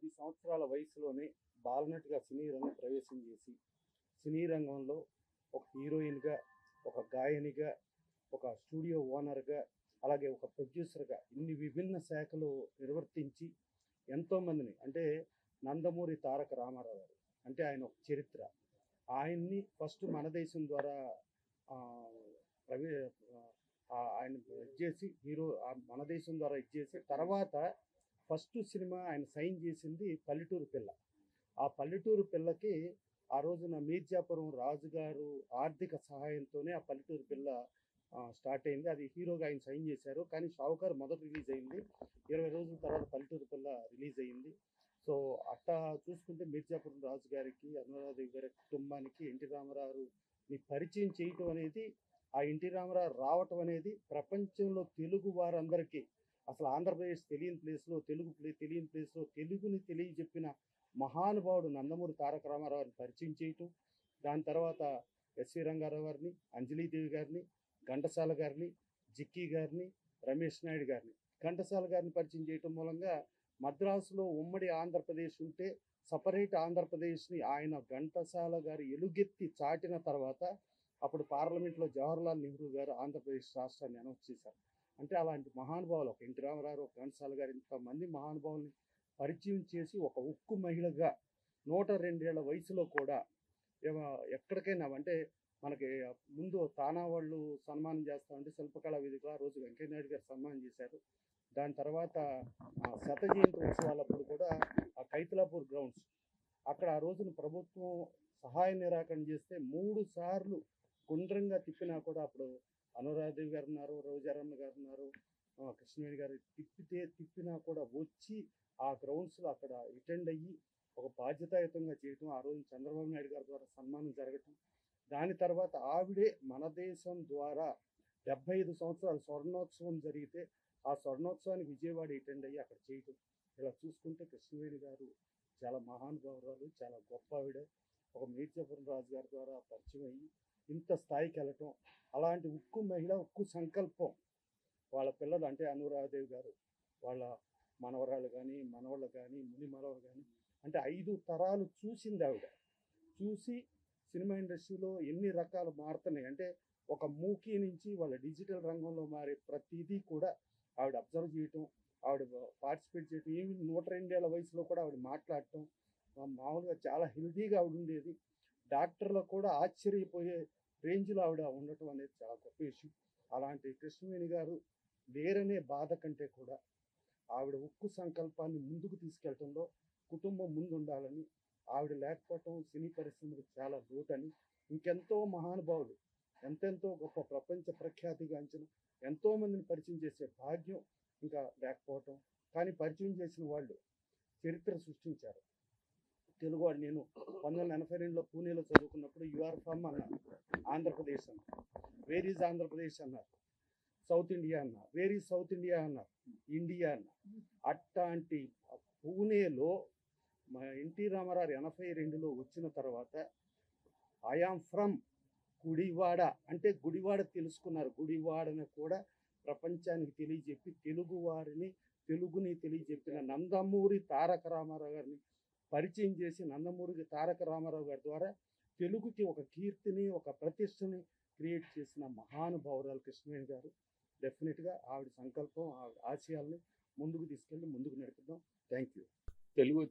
10 సంవత్సరాల వయసులోనే బాలనటిగా సినీ రంగం ప్రవేశం చేసి సినీ రంగంలో ఒక హీరోయిన్గా, ఒక గాయనిగా, ఒక స్టూడియో ఓనర్గా, అలాగే ఒక ప్రొడ్యూసర్గా ఇన్ని విభిన్న శాఖలు నిర్వర్తించి ఎంతోమందిని అంటే నందమూరి తారక రామారావు గారు అంటే ఆయన ఒక చరిత్ర. ఆయన్ని ఫస్ట్ మన దేశం ద్వారా ఆ, ప్రవే ఆయన ఇచ్చేసి హీరో మన దేశం ద్వారా ఇచ్చేసి తర్వాత ఫస్ట్ సినిమా ఆయన సైన్ చేసింది పల్లెటూరు పిల్ల. ఆ పల్లెటూరు పిల్లకి ఆ రోజున మీర్జాపురం రాజుగారు ఆర్థిక సహాయంతోనే ఆ పల్లెటూరు పిల్ల స్టార్ట్ అయింది. అది హీరోగా ఆయన సైన్ చేశారు. కానీ షావుకారు మొదట రిలీజ్ అయింది, 20 రోజుల తర్వాత పల్లెటూరు పిల్ల రిలీజ్ అయింది. సో అట్టా చూసుకుంటే మీర్జాపురం రాజు గారికి, అనురాధదేవి గారి కుటుంబానికి ఎన్టీ రామారావుని పరిచయం చేయటం అనేది, ఆ ఎన్టీ రామారావు రావటం అనేది ప్రపంచంలో తెలుగు వారందరికీ, అసలు ఆంధ్రప్రదేశ్ తెలియని ప్లేస్లో, తెలియని ప్లేస్లో తెలుగుని తెలియజెప్పిన మహానుభావుడు నందమూరి తారక రామారావుని పరిచయం చేయటం. దాని తర్వాత ఎస్వి రంగారావు గారిని, అంజలీదేవి గారిని, ఘంటసాల గారిని, జిక్కీ గారిని, రమేష్ నాయుడు గారిని, ఘంటసాల గారిని పరిచయం చేయటం మూలంగా మద్రాసులో ఉమ్మడి ఆంధ్రప్రదేశ్ ఉంటే సపరేట్ ఆంధ్రప్రదేశ్ని ఆయన ఘంటసాల గారు ఎలుగెత్తి చాటిన తర్వాత అప్పుడు పార్లమెంట్లో జవహర్లాల్ నెహ్రూ గారు ఆంధ్రప్రదేశ్ రాష్ట్రాన్ని అనౌన్స్ చేశారు. అంటే అలాంటి మహానుభావులు, ఒక ఎన్టీ రామారావు, ఒక ఘంటసాల గారు, ఇంతమంది మహానుభావుల్ని పరిచయం చేసి ఒక ఉక్కు మహిళగా 102 ఏళ్ల వయసులో కూడా ఎక్కడికైనా అంటే మనకి ముందు తానా వాళ్ళు సన్మానం చేస్తామంటే శిల్పకళా వేదికలో ఆ రోజు వెంకయ్యనాయుడు గారు సన్మానం చేశారు. దాని తర్వాత శత జయంతి ఉత్సవాలప్పుడు కూడా ఆ కైతలాపూర్ గ్రౌండ్స్ అక్కడ ఆ రోజున ప్రభుత్వం సహాయ నిరాకరణ చేస్తే 3 సార్లు గుండ్రంగా తిప్పినా కూడా అప్పుడు అనురాధదేవి గారు ఉన్నారు, రోజారమ్మ గారు ఉన్నారు, కృష్ణవేణి గారు తిప్పినా కూడా వచ్చి ఆ గ్రౌండ్స్లో అక్కడ అటెండ్ అయ్యి ఒక బాధ్యతాయుతంగా చేయటం, ఆ రోజు చంద్రబాబు నాయుడు గారి ద్వారా సన్మానం జరగటం. దాని తర్వాత ఆవిడే మన దేశం ద్వారా 75 సంవత్సరాల స్వర్ణోత్సవం జరిగితే ఆ స్వర్ణోత్సవానికి విజయవాడ అటెండ్ అయ్యి అక్కడ చేయటం. ఇలా చూసుకుంటే కృష్ణవేణి గారు చాలా మహానుభావురాలు, చాలా గొప్ప ఆవిడ. ఒక మీర్జాపురం రాజు గారి ద్వారా పరిచయం అయ్యి ఇంత స్థాయికి వెళ్ళటం, అలాంటి ఉక్కు మహిళ, ఉక్కు సంకల్పం వాళ్ళ పిల్లలు అంటే అనురాధదేవి గారు వాళ్ళ మనవరాళ్ళు కానీ, మనవాళ్ళు కానీ, ముని మనవలు కానీ, అంటే 5 తరాలు చూసింది ఆవిడ. చూసి సినిమా ఇండస్ట్రీలో ఎన్ని రకాలు మారుతున్నాయి అంటే ఒక మూకీ నుంచి వాళ్ళ డిజిటల్ రంగంలో మారే ప్రతిదీ కూడా ఆవిడ అబ్జర్వ్ చేయటం, ఆవిడ పార్టిసిపేట్ చేయటం. ఏమి 102 ఏళ్ల వయసులో కూడా ఆవిడ మాట్లాడటం, మామూలుగా చాలా హెల్దీగా ఆవిడ ఉండేది. డాక్టర్లు కూడా ఆశ్చర్యపోయే రేంజ్లో ఆవిడ ఉండటం అనేది చాలా గొప్ప విషయం. అలాంటి కృష్ణవేణి గారు లేరనే బాధ కంటే కూడా ఆవిడ ఉక్కు సంకల్పాన్ని ముందుకు తీసుకెళ్లడంలో కుటుంబం ముందు ఉండాలని, ఆవిడ లేకపోవటం సినీ పరిశ్రమకు చాలా లోటని, ఇంకెంతో మహానుభావులు ఎంతెంతో గొప్ప ప్రపంచ ప్రఖ్యాతిగాంచిన ఎంతోమందిని పరిచయం చేసే భాగ్యం ఇంకా లేకపోవటం. కానీ పరిచయం చేసిన వాళ్ళు చరిత్ర సృష్టించారు. తెలుగువాడు నేను 1982లో పూణేలో చదువుకున్నప్పుడు యూఆర్ ఫ్రమ్ అన్నారు, ఆంధ్రప్రదేశ్ అన్నారు. వేర్ ఈజ్ ఆంధ్రప్రదేశ్ అన్నారు, సౌత్ ఇండియా అన్నారు. వేర్ ఈజ్ సౌత్ ఇండియా అన్నారు, ఇండియా అన్నారు. అట్లాంటి పూణేలో మా ఎన్టీ రామారావు 82లో వచ్చిన తర్వాత ఐఆమ్ ఫ్రమ్ గుడివాడ అంటే గుడివాడ తెలుసుకున్నారు. గుడివాడని కూడా ప్రపంచానికి తెలియజెప్పి తెలుగుని తెలియజెప్పిన నందమూరి తారక రామారావు గారిని పరిచయం చేసి నందమూరి తారక రామారావు గారి ద్వారా తెలుగుకి ఒక కీర్తిని, ఒక ప్రతిష్టని క్రియేట్ చేసిన మహానుభావురాలు కృష్ణవేణి గారు. డెఫినెట్గా ఆవిడ సంకల్పం, ఆవిడ ఆశయాల్ని ముందుకు తీసుకెళ్ళి ముందుకు నడుపుదాం. Thank you. తెలుగు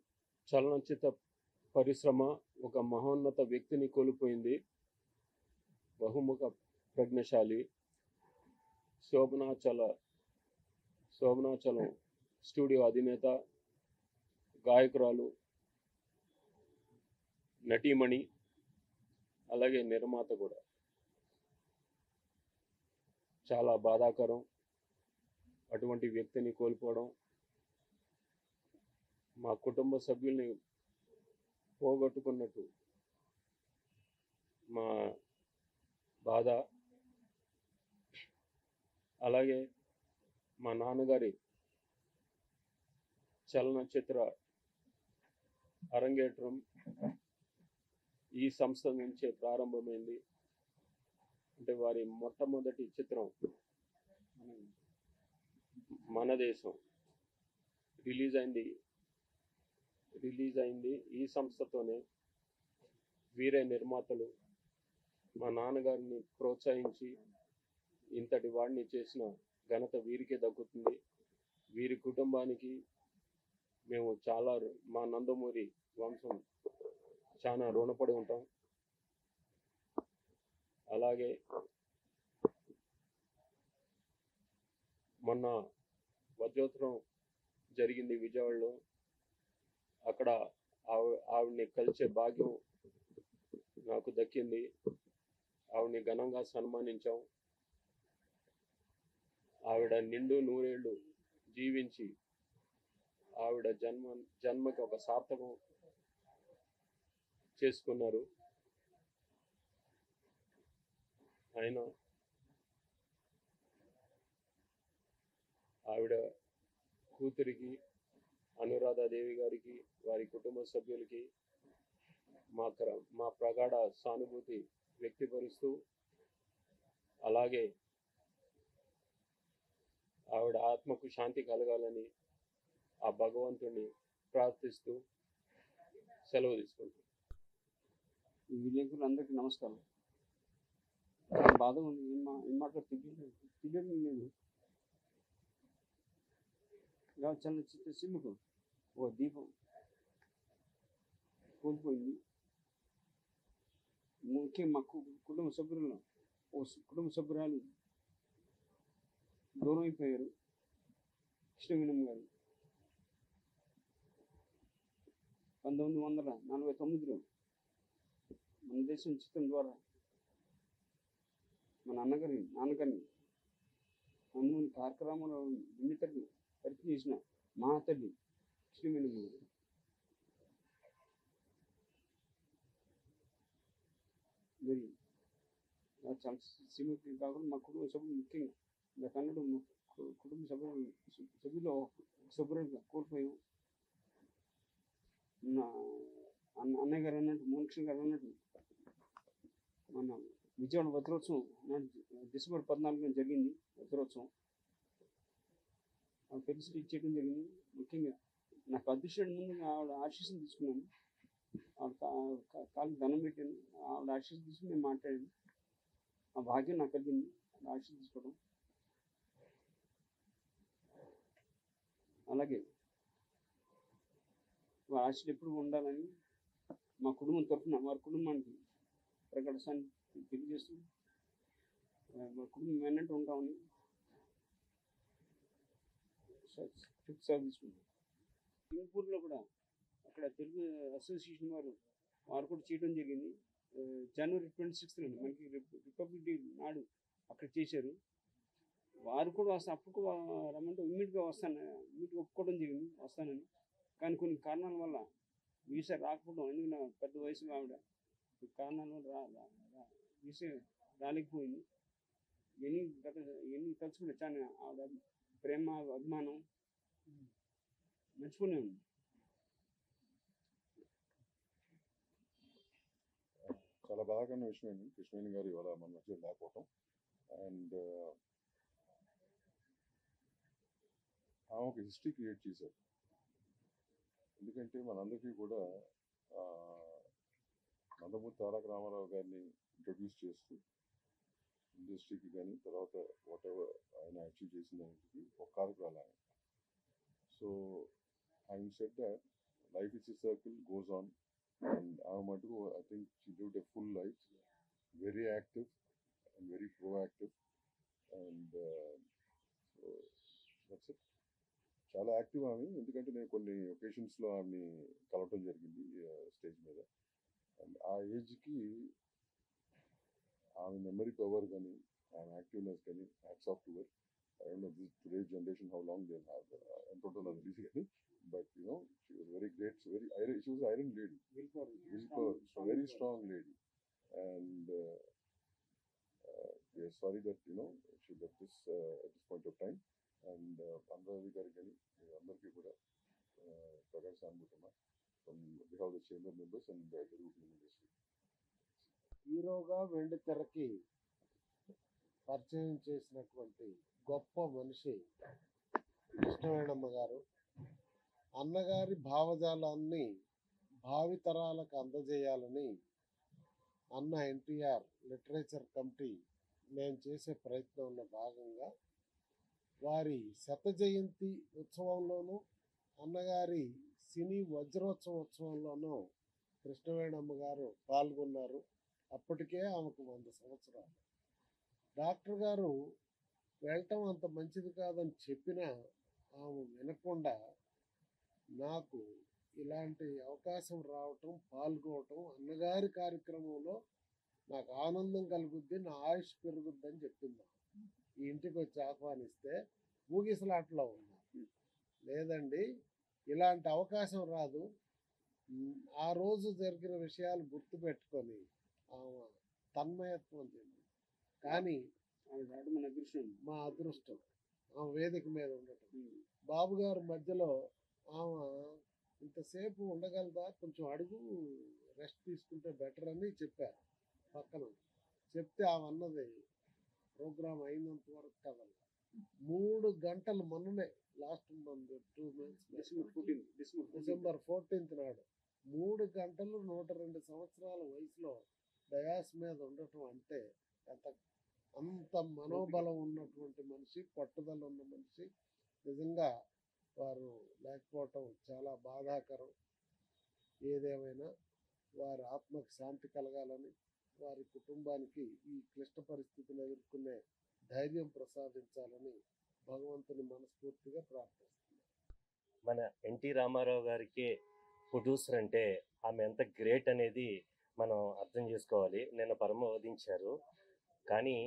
చలనచిత్ర పరిశ్రమ ఒక మహోన్నత వ్యక్తిని కోల్పోయింది. బహుముఖ ప్రజ్ఞశాలి, శోభనాచలం స్టూడియో అధినేత, గాయకురాలు, నటీమణి, అలాగే నిర్మాత కూడా. చాలా బాధాకరం అటువంటి వ్యక్తిని కోల్పోవడం. మా కుటుంబ సభ్యుల్ని పోగొట్టుకున్నట్టు మా బాధ. అలాగే మా నాన్నగారి చలనచిత్ర అరంగేట్రం ఈ సంస్థ నుంచే ప్రారంభమైంది. అంటే వారి మొట్టమొదటి చిత్రం మన దేశం రిలీజ్ అయింది రిలీజ్ అయింది ఈ సంస్థతోనే. వీరే నిర్మాతలు. మా నాన్నగారిని ప్రోత్సహించి ఇంతటి వాడిని చేసిన ఘనత వీరికే దక్కుతుంది. వీరి కుటుంబానికి మేము చాలా, మా నందమూరి వంశం చాలా రుణపడి ఉంటాం. అలాగే మొన్న వజ్రోత్సవం జరిగింది విజయవాడలో. అక్కడ ఆవిడ్ని కలిసే భాగ్యం నాకు దక్కింది. ఆవిడ్ని ఘనంగా సన్మానించాం. ఆవిడ నిండు నూరేళ్ళు జీవించి ఆవిడ జన్మకి ఒక సార్థకం చేసుకున్నారు. ఆయన ఆవిడ కూతురికి, అనురాధాదేవి గారికి, వారి కుటుంబ సభ్యులకి మా ప్రగాఢ సానుభూతి వ్యక్తపరుస్తూ, అలాగే ఆవిడ ఆత్మకు శాంతి కలగాలని ఆ భగవంతుడిని ప్రార్థిస్తూ సెలవు తీసుకుంటాం. ఈ విలేకరులందరికీ నమస్కారం. చాలా బాధగా ఉంది. ఏం మాటలో తెలియదు లేదు. ఇలా చలనచిత్ర సినిమాకు ఓ దీపం కోల్పోయింది. ముఖ్యంగా మా కుటుంబ సభ్యులను ఓ కుటుంబ సభ్యురాలు దూరం అయిపోయారు. కృష్ణవేణమ్మ గారు 1949లో మన దేశం చిత్రం ద్వారా మన నాన్నగారిని అందులోని కార్యక్రమంలో ఎన్నితల్లి పరిచయం చేసిన మహాతల్లి కృష్ణవేణమ్మ గారు. మరి చాలా సినిమాకి కాకుండా మా కుటుంబ సభ్యులు, ముఖ్యంగా నాకు అన్నట్టు మా కుటుంబ సభ్యులు సభ్యులుగా కోల్పోయాం. నా అన్నయ్య గారు అన్నట్టు, మోహన్ గారు అన్నట్టు మన విజయవాడ వజ్రోత్సవం డిసెంబర్ 14న జరిగింది. వజ్రోత్సవం ఫెలిసిటీ ఇచ్చేయడం జరిగింది. ముఖ్యంగా నాకు అదృష్టాన్ని ముందు ఆవిడ ఆశీస్సులు తీసుకున్నాను. ఆవిడ కాళ్ళకి దండం పెట్టాను. ఆవిడ ఆశీస్సులు తీసుకుని నేను మాట్లాడాను. ఆ భాగ్యం నాకు కలిగింది, ఆశీస్సులు తీసుకోవడం. అలాగే వారి ఆశలు ఎప్పుడు ఉండాలని మా కుటుంబం తరఫున వారి కుటుంబానికి ప్రకటన తెలియజేస్తూ మా కుటుంబం వెన్నట్టు ఉంటామని తీసుకుంటాం. సింగపూర్లో కూడా అక్కడ తెలుగు అసోసియేషన్ వారు కూడా చేయడం జరిగింది. జనవరి 26న మనకి రిపబ్లిక్ డే నాడు అక్కడ చేశారు. వారు కూడా అప్పుడు రమ్మంటే ఇమ్మీడియట్గా ఒప్పుకోవడం జరిగింది, వస్తానని. కానీ కొన్ని కారణాల వల్ల వీసా రాకపోవడం, ఎందుకంటే పెద్ద వయసు ఆవిడ, కారణాల వల్ల వీసా రాలేకపోయింది. ఎన్ని తలుచుకుంటే చాలా ఆవిడ ప్రేమ, అభిమానం మర్చిపోలే ఉంది. చాలా బాధాకరమైన విషయం ఏంటి, కృష్ణవేణి గారు ఇవాళ మన మధ్య లేకపోవటం. అండ్ ఆమె ఒక హిస్టరీ క్రియేట్ చేశారు. ఎందుకంటే మనందరికీ కూడా నందమూరి తారక రామారావు గారిని ఇంట్రడ్యూస్ చేస్తూ ఇండస్ట్రీకి కానీ, తర్వాత వాట్ ఎవర్ ఆయన అచీవ్ చేసిన దానికి ఒక కారకురాలు ఆయన. సో ఆయన said that life is a circle, goes on. And ఆమె మటుకు I think she lived a full life, very active and very proactive. And so that's it. చాలా యాక్టివ్ ఆమె. ఎందుకంటే నేను కొన్ని ఒకేషన్స్లో ఆమెని కలవటం జరిగింది స్టేజ్ మీద. అండ్ ఆ ఏజ్కి ఆమె మెమరీ పవర్ కానీ, ఆమె యాక్టివ్నెస్ కానీ, hats off to her. I don't know this today's generation how long they have ఎంత ఉంటుందో అది తెలిసి కానీ, but she was very great. She was iron lady, very strong lady. And we are sorry that she left this at this point of time. And Anuradha గారికి కానీ అందరికీ కూడా ప్రగాఢ సానుభూతి from behalf the chamber members and Telugu film industry. హీరోగా వెండి తెరకి పరిచయం చేసినటువంటి గొప్ప మనిషి కృష్ణవేణమ్మ గారు. అన్నగారి భావజాలాన్ని భావితరాలకు అందజేయాలని అన్న ఎన్టీఆర్ లిటరేచర్ కమిటీ మేము చేసే ప్రయత్నంలో భాగంగా వారి శత జయంతి ఉత్సవంలోనూ అన్నగారి సినీ వజ్రోత్సవంలోనూ కృష్ణవేణమ్మ గారు పాల్గొన్నారు. అప్పటికే ఆమెకు 100 సంవత్సరాలు. డాక్టర్ గారు వెళ్ళటం అంత మంచిది కాదని చెప్పినా ఆమె వినకుండా నాకు ఇలాంటి అవకాశం రావటం, పాల్గొనటం, అన్నగారి కార్యక్రమంలో నాకు ఆనందం కలుగుద్ది, నా ఆయుష్ పెరుగుద్ది అని చెప్పింది. ఈ ఇంటికి వచ్చి ఆహ్వానిస్తే ఊగిసలాట్లో ఉన్నా. లేదండి, ఇలాంటి అవకాశం రాదు. ఆ రోజు జరిగిన విషయాలు గుర్తుపెట్టుకొని ఆమె తన్మయత్వం చెంది. కానీ మన అదృష్టం, మా అదృష్టం ఆమె వేదిక మీద ఉండటం. బాబు గారు మధ్యలో ఆమె ఇంతసేపు ఉండగలదా, కొంచెం అడుగు, రెస్ట్ తీసుకుంటే బెటర్ అని చెప్పారు. పక్కన చెప్తే ఆమె అన్నది ప్రోగ్రామ్ అయినంత వరకు కదల 3 గంటలు మొన్ననే last month 2 months December 14th నాడు 3 గంటలు 102 సంవత్సరాల వయసులో డయాస్ మీద ఉండటం అంటే అంత మనోబలం ఉన్నటువంటి మనిషి, పట్టుదల ఉన్న మనిషి. నిజంగా వారు లేకపోవటం చాలా బాధాకరం. ఏదేమైనా వారి ఆత్మకు శాంతి కలగాలని, వారి కుటుంబానికి ఈ క్లిష్ట పరిస్థితులు ఎదుర్కొనే ధైర్యం ప్రసాదించాలని భగవంతుని మనస్ఫూర్తిగా ప్రార్థిస్తున్నాను. మన ఎన్టీ రామారావు గారికి ప్రొడ్యూసర్ అంటే ఆమె ఎంత గ్రేట్ అనేది మనం అర్థం చేసుకోవాలి. నిన్న పరమవదించారు. కానీ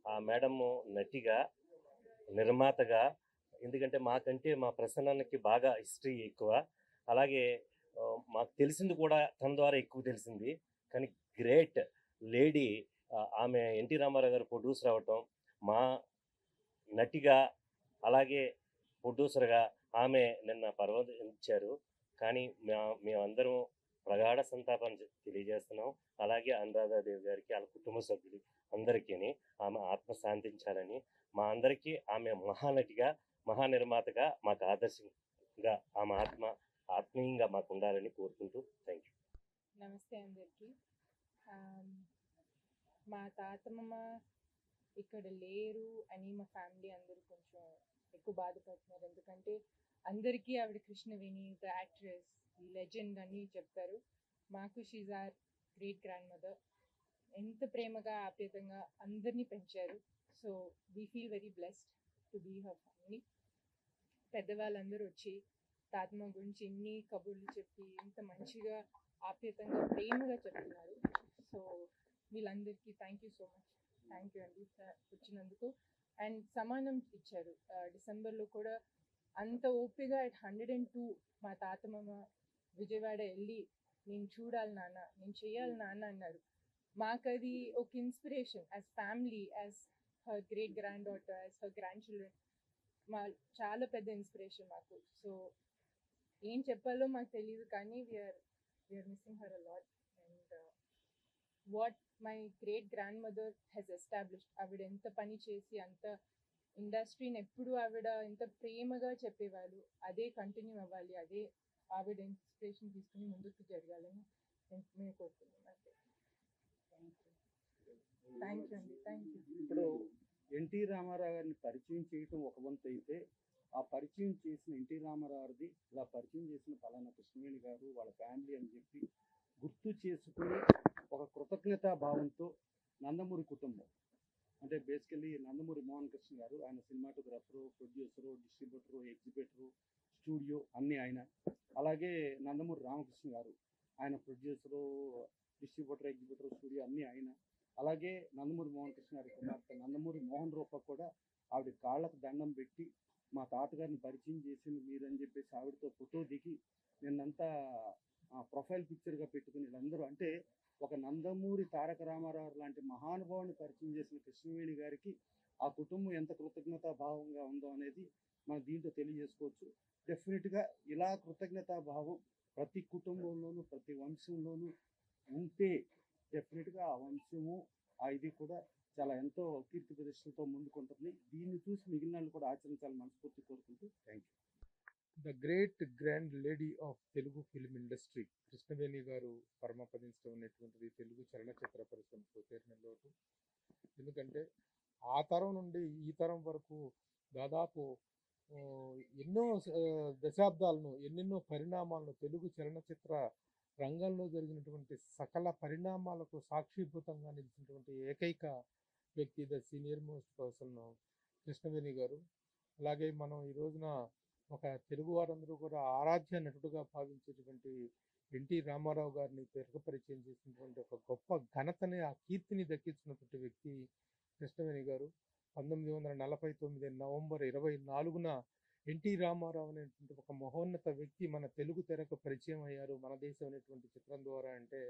ఆ మేడము నటిగా, నిర్మాతగా, ఎందుకంటే మాకంటే మా ప్రసన్నకి బాగా హిస్టరీ ఎక్కువ, అలాగే మాకు తెలిసింది కూడా తన ద్వారా ఎక్కువ తెలిసింది. కానీ గ్రేట్ లేడీ ఆమె ఎన్టీ రామారావు గారు ప్రొడ్యూసర్ అవ్వటం, మా నటిగా అలాగే ప్రొడ్యూసర్గా ఆమె నిన్న పర్వదించారు. కానీ మేమందరం ప్రగాఢ సంతాపాన్ని తెలియజేస్తున్నాం. అలాగే అనురాధాదేవి గారికి, వాళ్ళ కుటుంబ సభ్యులు అందరికీ ఆమె ఆత్మ శాంతించాలని, మా అందరికీ ఆమె మహానటిగా, మహానిర్మాతగా మాకు ఆదర్శంగా ఆమె ఆత్మీయంగా మాకు ఉండాలని కోరుకుంటూ థ్యాంక్ యూ. నమస్తే అందరికీ. మా తాతమ్మ ఇక్కడ లేరు అని మా ఫ్యామిలీ అందరూ కొంచెం ఎక్కువ బాధపడుతున్నారు. ఎందుకంటే అందరికీ ఆవిడ కృష్ణవేణి, ద యాక్ట్రెస్, ఈ లెజెండ్ అని చెప్పారు. మాకు she's are great grand mother. ఎంత ప్రేమగా, ఆప్యాయంగా అందరినీ పెంచారు. So we feel very blessed to be her family. పెద్దవాళ్ళందరూ వచ్చి తాతమ్మ గురించి ఎన్ని కబుర్లు చెప్పి ఎంత మంచిగా, ఆప్యాయంగా, ప్రేమగా చెప్తున్నారు. సో వీళ్ళందరికీ thank you so much. Thank you అండి వచ్చినందుకు. అండ్ సమానం ఇచ్చారు. డిసెంబర్లో కూడా అంత ఓపికగా at 102 మా తాతమ్మ విజయవాడ వెళ్ళి నేను చూడాలి నాన్న, నేను చెయ్యాలి నాన్న అన్నారు. మాకు అది ఒక inspiration as family, as her great grand daughter, as her grand children. చాలా పెద్ద ఇన్స్పిరేషన్ మాకు. సో ఏం చెప్పాలో మాకు తెలియదు, కానీ we are missing her a lot. And what my great grand mother has established, ఆవిడ ఎంత పని చేసి అంత ఇండస్ట్రీని ఎప్పుడు ఆవిడ ఎంత ప్రేమగా చెప్పేవాళ్ళు, అదే కంటిన్యూ అవ్వాలి, అదే ఆవిడ ఇన్స్పిరేషన్ తీసుకుని ముందుకు జరగాలని మేము కోరుకుంటున్నాం. థ్యాంక్ యూ అండి, థ్యాంక్ యూ. ఇప్పుడు ఎన్టీ రామారావు గారిని పరిచయం చేయటం ఒక వంతు అయితే, ఆ పరిచయం చేసిన ఎన్టీ రామారావుది ఇలా పరిచయం చేసిన పలానా కృష్ణవేణి గారు వాళ్ళ ఫ్యామిలీ అని చెప్పి గుర్తు చేసుకుని ఒక కృతజ్ఞతా భావంతో నందమూరి కుటుంబం, అంటే బేసికలీ నందమూరి మోహన్ కృష్ణ గారు, ఆయన cinematographer, producer, distributor, exhibitor, studio అన్నీ ఆయన. అలాగే నందమూరి రామకృష్ణ గారు, ఆయన ప్రొడ్యూసరు, డిస్ట్రిబ్యూటర్, ఎగ్జిబిటర్, స్టూడియో అన్నీ ఆయన. అలాగే నందమూరి మోహన్ కృష్ణ గారి కుమార్తె నందమూరి మోహన్ రూప కూడా ఆవిడ కాళ్ళకు దండం పెట్టి మా తాతగారిని పరిచయం చేసింది మీరని చెప్పేసి ఆవిడతో ఫోటో దిగి నిన్నంతా ప్రొఫైల్ పిక్చర్గా పెట్టుకుని వీళ్ళందరూ, అంటే ఒక నందమూరి తారక రామారావు లాంటి మహానుభావుని పరిచయం చేసిన కృష్ణవేణి గారికి ఆ కుటుంబం ఎంత కృతజ్ఞతా భావంగా ఉందో అనేది మనం దీంట్లో తెలియజేసుకోవచ్చు. డెఫినెట్గా ఇలా కృతజ్ఞతా భావం ప్రతి కుటుంబంలోనూ, ప్రతి వంశంలోనూ ఉంటే డెఫినెట్గా ఆ వంశము, ఆ ఇది కూడా చాలా ఎంతో కీర్తి ప్రతిష్టలతో ముందుకుంటుంది. దీన్ని చూసి మిగిలిన వాళ్ళు కూడా ఆచరించాలని మనస్ఫూర్తి కోరుకుంటూ thank you. The great grand lady of Telugu film industry Krishnaveni గారు పరమపదించడం అనేటువంటిది తెలుగు చలనచిత్ర పరిశ్రమకు తీరిన లోటు. ఎందుకంటే ఆ తరం నుండి ఈ తరం వరకు దాదాపు ఆ, ఎన్నో దశాబ్దాలను ఎన్నెన్నో పరిణామాలను తెలుగు చలనచిత్ర రంగంలో జరిగినటువంటి సకల పరిణామాలకు సాక్షిభూతంగా నిలిచినటువంటి ఏకైక వ్యక్తి the senior most person Krishnaveni గారు. అలాగే మనం ఈ రోజున ఒక తెలుగు వారందరూ కూడా ఆరాధ్య నటుడుగా భావించేటువంటి ఎన్టీ రామారావు గారిని పరిచయం చేసినటువంటి ఒక గొప్ప ఘనతని ఆ కీర్తిని దక్కించినటువంటి వ్యక్తి కృష్ణవేణి గారు. 1949 నవంబర్ 24న ఎన్టీ రామారావు అనేటువంటి ఒక మహోన్నత వ్యక్తి మన తెలుగు తెరకు పరిచయం అయ్యారు మన దేశం అనేటువంటి చిత్రం ద్వారా. అంటే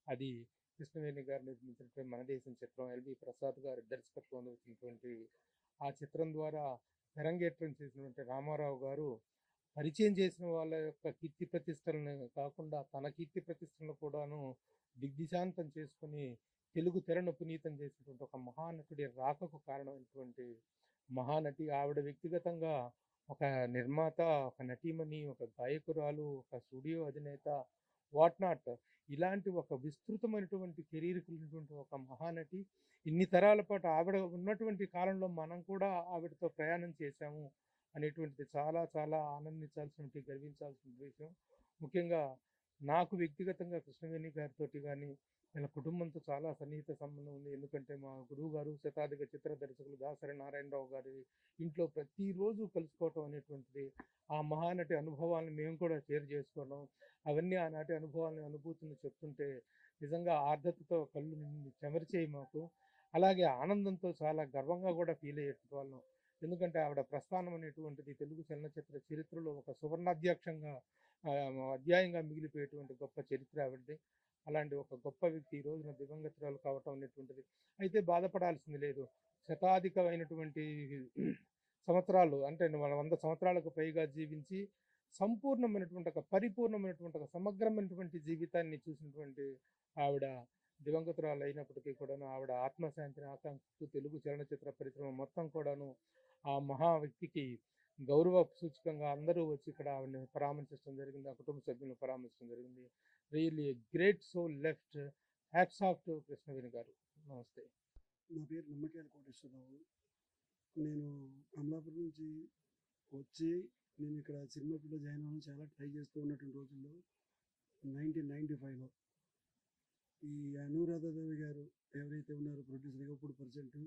అది కృష్ణవేణి గారు నిర్మించినటువంటి మన దేశం చిత్రం. ఎల్వి ప్రసాద్ గారి దర్శకత్వంలో వచ్చినటువంటి ఆ చిత్రం ద్వారా తెరంగేట్రం చేసినటువంటి రామారావు గారు పరిచయం చేసిన వాళ్ళ యొక్క కీర్తి ప్రతిష్టలను కాకుండా తన కీర్తి ప్రతిష్టలను కూడాను దిగ్దిశాంతం చేసుకుని తెలుగు తెరను పునీతం చేసినటువంటి ఒక మహానటుడి రాకకు కారణమైనటువంటి మహానటి. ఆవిడ వ్యక్తిగతంగా ఒక నిర్మాత, ఒక నటీమణి, ఒక గాయకురాలు, ఒక స్టూడియో అధినేత, వాట్ నాట్, ఇలాంటి ఒక విస్తృతమైనటువంటి కెరీర్ కలిగినటువంటి ఒక మహానటి. ఇన్ని తరాల పాటు ఆవిడ ఉన్నటువంటి కాలంలో మనం కూడా ఆవిడతో ప్రయాణం చేశాము అనేటువంటిది చాలా చాలా ఆనందించాల్సిన గర్వించాల్సిన విషయం. ముఖ్యంగా నాకు వ్యక్తిగతంగా కృష్ణవేణి గారితో కానీ వీళ్ళ కుటుంబంతో చాలా సన్నిహిత సంబంధం ఉంది. ఎందుకంటే మా గురువు గారు శతాధిక చిత్ర దర్శకులు దాసరి నారాయణరావు గారి ఇంట్లో ప్రతిరోజు కలుసుకోవటం అనేటువంటిది, ఆ మహానటి అనుభవాలను మేము కూడా షేర్ చేసుకోవడం, అవన్నీ ఆనాటి అనుభవాలను అనుభూతిని చెప్తుంటే నిజంగా ఆర్ద్రతతో కళ్ళు చెమరిచేయి మాకు. అలాగే ఆనందంతో చాలా గర్వంగా కూడా ఫీల్ అయ్యే వాళ్ళం. ఎందుకంటే ఆవిడ ప్రస్థానం అనేటువంటిది తెలుగు చలనచిత్ర చరిత్రలో ఒక సువర్ణాధ్యాక్షంగా అధ్యాయంగా మిగిలిపోయేటువంటి గొప్ప చరిత్ర ఆవిడది. అలాంటి ఒక గొప్ప వ్యక్తి ఈ రోజున దివంగతురాలు కావటం అనేటువంటిది. అయితే బాధపడాల్సింది లేదు. శతాధికమైనటువంటి సంవత్సరాలు అంటే 100 సంవత్సరాలకు పైగా జీవించి సంపూర్ణమైనటువంటి ఒక పరిపూర్ణమైనటువంటి ఒక సమగ్రమైనటువంటి జీవితాన్ని చూసినటువంటి ఆవిడ దివంగతురాలు అయినప్పటికీ కూడాను ఆవిడ ఆత్మశాంతిని ఆకాంక్షిస్తూ తెలుగు చలనచిత్ర పరిశ్రమ మొత్తం కూడాను ఆ మహా వ్యక్తికి గౌరవ సూచకంగా అందరూ వచ్చి ఇక్కడ ఆవిడని పరామర్శించడం జరిగింది. ఆ కుటుంబ సభ్యులను పరామర్శించడం జరిగింది. Really great soul left. Hats off to Krishnaveni garu. నమస్తే. నా పేరు నిమ్మకాయల కోటేశ్వరరావు. నేను అమలాపురం నుంచి వచ్చి నేను ఇక్కడ సినిమా ఫీల్డ్లో జాయిన్ అవ్వాలని చాలా ట్రై చేస్తూ ఉన్నటువంటి రోజుల్లో 1995లో ఈ అనురాధాదేవి గారు ఎవరైతే ఉన్నారో ప్రొడ్యూసర్గా ఇప్పుడు ప్రజెంట్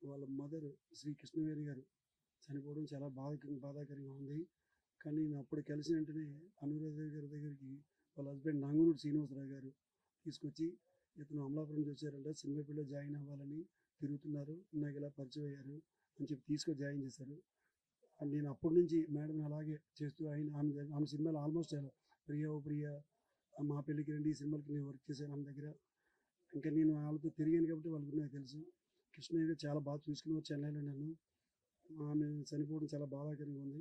వాళ్ళ మదర్ శ్రీ కృష్ణవేణి గారు చనిపోవడం చాలా బాధాకరంగా ఉంది. కానీ నేను అప్పుడు కలిసిన వెంటనే అనురాధాదేవి గారి దగ్గరికి వాళ్ళ హస్బెండ్ నాంగునూరు శ్రీనివాసరావు గారు తీసుకొచ్చి ఇతను అమలాపురం నుంచి వచ్చారంట, సినిమా ఫీల్డ్లో జాయిన్ అవ్వాలని తిరుగుతున్నారు, నాకు ఇలా పరిచయం అయ్యారు అని చెప్పి తీసుకొని జాయిన్ చేశారు. నేను అప్పటి నుంచి మేడం అలాగే చేస్తూ ఆమె సినిమాలు ఆల్మోస్ట్ ప్రియా ఓ ప్రియా, మా పెళ్ళికి రండి, ఈ సినిమాలకి నేను వర్క్ చేశాను ఆమె దగ్గర. ఇంకా నేను వాళ్ళతో తిరిగాను కాబట్టి వాళ్ళకి నాకు తెలుసు. కృష్ణయ్య గారు చాలా బాగా చూసుకుని చెన్నైలో నన్ను. ఆమె చనిపోవడం చాలా బాధాకరంగా ఉంది.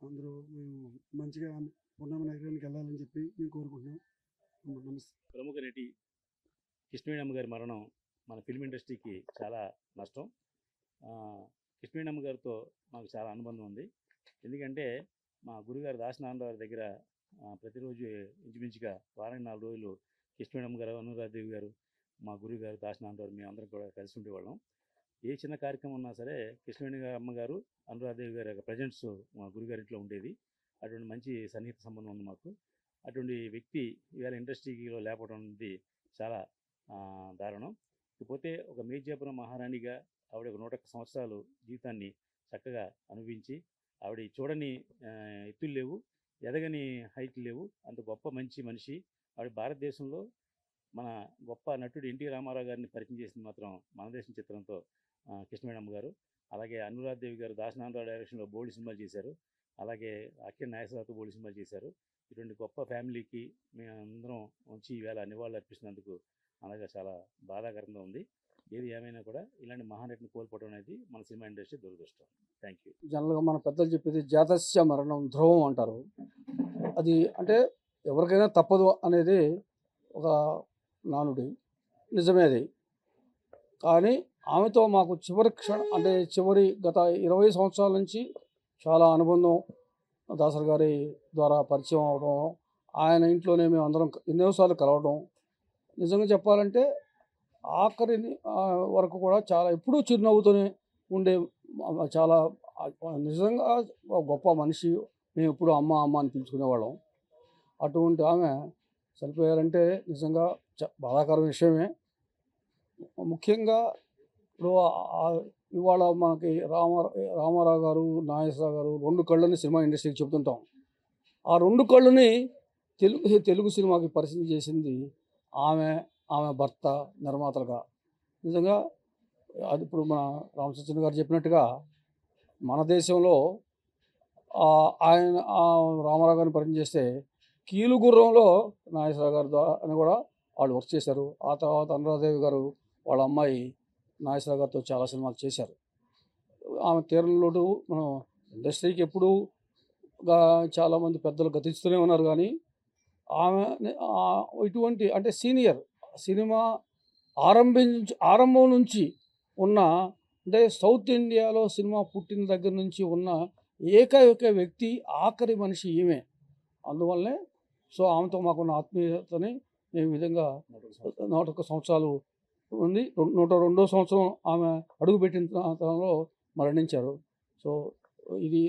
అందరూ మేము మంచిగా పూర్ణమ నగరానికి వెళ్ళాలని చెప్పి మేము కోరుకుంటున్నాం. నమస్తే. ప్రముఖ నటి కృష్ణవేణమ్మ గారి మరణం మన ఫిల్మ్ ఇండస్ట్రీకి చాలా నష్టం. కృష్ణవేణమ్మ గారితో మాకు చాలా అనుబంధం ఉంది. ఎందుకంటే మా గురుగారు దాసనారాయణ దగ్గర ప్రతిరోజు ఇంచుమించుగా వారానికి 4 రోజులు కృష్ణవేణమ్మ గారు, అనురాధదేవి గారు, మా గురుగారు దాసనారాయణ మేము అందరం కూడా కలిసి ఉండేవాళ్ళం. ఏ చిన్న కార్యక్రమం ఉన్నా సరే కృష్ణవేణి అమ్మగారు, అనురాధదేవి గారి యొక్క ప్రజెంట్స్ మా గురుగారింట్లో ఉండేది. అటువంటి మంచి సన్నిహిత సంబంధం ఉంది మాకు. అటువంటి వ్యక్తి ఇవాళ ఇండస్ట్రీలో లేకపోవడం అనేది చాలా దారుణం. ఇకపోతే ఒక మేజాపురం మహారాణిగా ఆవిడ 101 సంవత్సరాలు జీవితాన్ని చక్కగా అనుభవించి ఆవిడ చూడని ఎత్తులు లేవు, ఎదగని హైట్లు లేవు, అంత గొప్ప మంచి మనిషి ఆవిడ. భారతదేశంలో మన గొప్ప నటుడు ఎన్టీ రామారావు గారిని పరిచయం చేసింది మాత్రం మన దేశం చిత్రంతో కృష్ణవేణమ్మ గారు. అలాగే అనురాధదేవి గారు దాసనారాయణ డైరెక్షన్లో బోల్డ్ సినిమాలు చేశారు. అలాగే అఖిల్ నాగేశ్వరరావుతో బోల్డ్ సినిమాలు చేశారు. ఇటువంటి గొప్ప ఫ్యామిలీకి మేము అందరం వచ్చి ఈవేళ నివాళులు అర్పిస్తున్నందుకు అలాగే చాలా బాధాకరంగా ఉంది. ఏది ఏమైనా కూడా ఇలాంటి మహానటిని కోల్పోవడం అనేది మన సినిమా ఇండస్ట్రీ దురదృష్టం. Thank you. జనరల్గా మన పెద్దలు చెప్పేది జాతస్య మరణం ధ్రువం అంటారు. అది అంటే ఎవరికైనా తప్పదు అనేది ఒక నానుడి, నిజమే అది. కానీ ఆమెతో మాకు చివరి గత 20 సంవత్సరాల నుంచి చాలా అనుబంధం దాసరి గారి ద్వారా పరిచయం అవడం, ఆయన ఇంట్లోనే మేము అందరం ఎన్నోసార్లు కలవడం, నిజంగా చెప్పాలంటే ఆఖరిని వరకు కూడా చాలా ఎప్పుడూ చిరునవ్వుతోనే ఉండే చాలా నిజంగా గొప్ప మనిషి. మేము ఎప్పుడు అమ్మ అమ్మ అని పిలుచుకునేవాళ్ళం. అటువంటి ఆమె చనిపోయారంటే నిజంగా బాధాకరం విషయమే. ముఖ్యంగా ఇప్పుడు ఇవాళ మనకి రామారావు గారు, నాగేశ్వరరావు గారు 2 కళ్ళని సినిమా ఇండస్ట్రీకి చెబుతుంటాం. ఆ 2 కళ్ళని తెలుగు సినిమాకి పరిచయం చేసింది ఆమె భర్త నిర్మాతలుగా. నిజంగా అది ఇప్పుడు మన రామచంద్ర గారు చెప్పినట్టుగా మన దేశంలో ఆయన రామారావు గారిని పరిచయం చేస్తే కీలుగుర్రంలో నాగేశ్వరరావు గారి ద్వారా అని కూడా వాళ్ళు వర్క్ చేశారు. ఆ తర్వాత అనురాధదేవి గారు వాళ్ళ అమ్మాయి నాగేశ్వరరావు గారితో చాలా సినిమాలు చేశారు. ఆమె తీరంలోటు మనం ఇండస్ట్రీకి ఎప్పుడూ చాలామంది పెద్దలు గతిస్తూనే ఉన్నారు. కానీ ఆమె ఇటువంటి అంటే సీనియర్ సినిమా ఆరంభం నుంచి ఉన్న అంటే సౌత్ ఇండియాలో సినిమా పుట్టిన దగ్గర నుంచి ఉన్న ఏకైక వ్యక్తి, ఆఖరి మనిషి ఈమె. అందువల్లనే సో ఆమెతో మాకున్న ఆత్మీయతని మేము ఈ విధంగా 101 సంవత్సరాలు ఉంది. 102వ సంవత్సరం ఆమె అడుగుపెట్టిన తరంలో మరణించారు. సో ఇది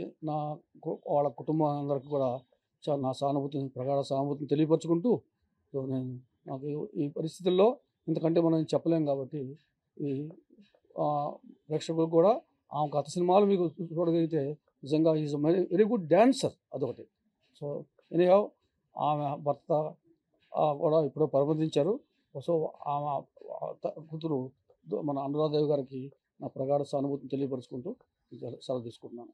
వాళ్ళ కుటుంబం అందరికీ కూడా నా ప్రగాఢ సానుభూతిని తెలియపరచుకుంటూ, సో నాకు ఈ పరిస్థితుల్లో ఇంతకంటే మనం చెప్పలేం కాబట్టి ఈ ప్రేక్షకులకు కూడా ఆమె గత సినిమాలు మీకు చూడగలిగితే నిజంగా ఈజ్ వెరీ గుడ్ డ్యాన్సర్ అదొకటి. సో ఎనీహౌ ఆమె భర్త కూడా ఇప్పుడు పరమతించారు. సో ఆమె కూతురు మన అనురాధదేవి గారికి నా ప్రగాఢ సానుభూతిని తెలియపరుచుకుంటూ సెలవు తీసుకుంటున్నాను.